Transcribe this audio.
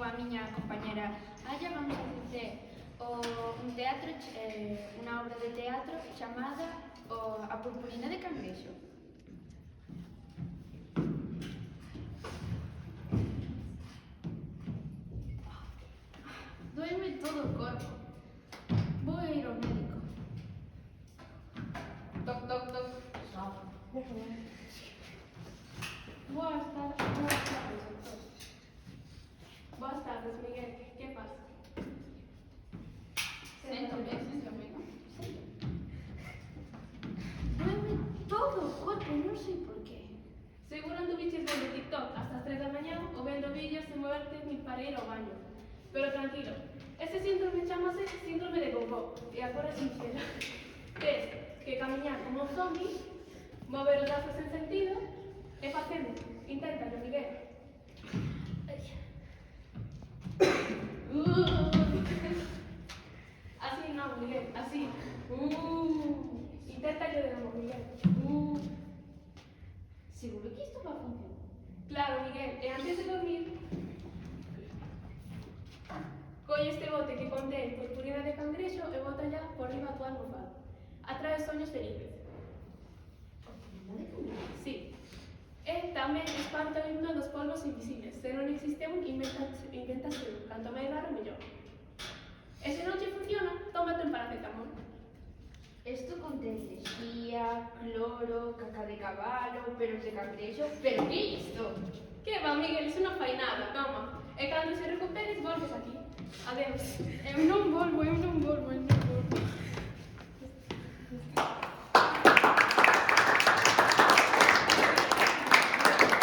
a miña compañera, allá vamos a facer un teatro, unha obra de teatro chamada A purpurina de Cangrexo. Duele todo o corpo. Vou a ir ao médico. Toc, toc, toc. Boas tardes, doctor. Boas tardes, Miguel. Que pasa? Séntame, non? Duele todo o corpo, non sei por qué. Seguro anduviches vendo TikTok hasta as 3 da mañá ou vendo vídeos sen moverte nin para ir ao baño. Pero tranquilo, este síndrome chamase síndrome de Gogó e agora é sincera. Tes que camiñar como un zombi, mover os brazos sen sentido e facendo. Inténtalo, Miguel. Así non, Miguel, así. Inténtalo de novo, Miguel. Seguro que isto va a funcionar. Claro, Miguel, e antes de dormir, colle este bote que contén purpurina de cangrexo e bótalla por riba a tua almofada. Atrae soños felices. Sí. E tamén espanta o himno dos polvos invisibles. Se non existe un, invéntase un. Canto máis raro, mellor. E se non che funciona, tómate un paracetamol. Esto contén lexía, cloro, caca de cabalo, pelos de cangrexo... Pero que é isto? Que va, Miguel, iso non fai nada, toma. E cando se recuperes, volves aquí. Adeus. Eu non volvo.